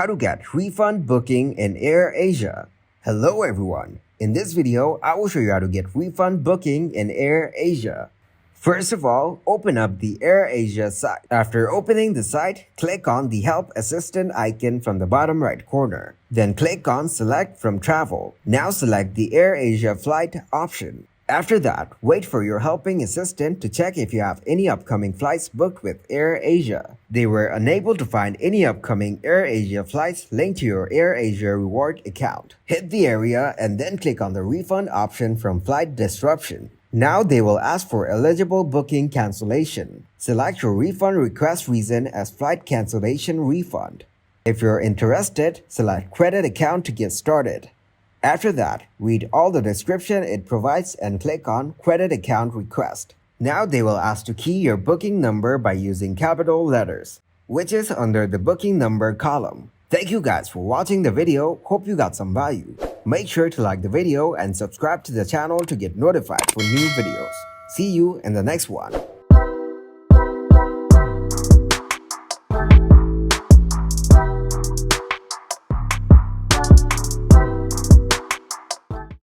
How to get refund booking in AirAsia. Hello everyone. In this video, I will show you how to get refund booking in AirAsia. First of all, open up the AirAsia site. After opening the site, click on the Help Assistant icon from the bottom right corner. Then click on Select from Travel. Now select the AirAsia flight option. After that, wait for your helping assistant to check if you have any upcoming flights booked with AirAsia. They were unable to find any upcoming AirAsia flights linked to your AirAsia reward account. Hit the area and then click on the refund option from Flight Disruption. Now they will ask for eligible booking cancellation. Select your refund request reason as flight cancellation refund. If you're interested, select credit account to get started. After that, read all the description it provides and click on Credit Account Request. Now they will ask to key your booking number by using capital letters, which is under the booking number column. Thank you guys for watching the video. Hope you got some value. Make sure to like the video and subscribe to the channel to get notified for new videos. See you in the next one.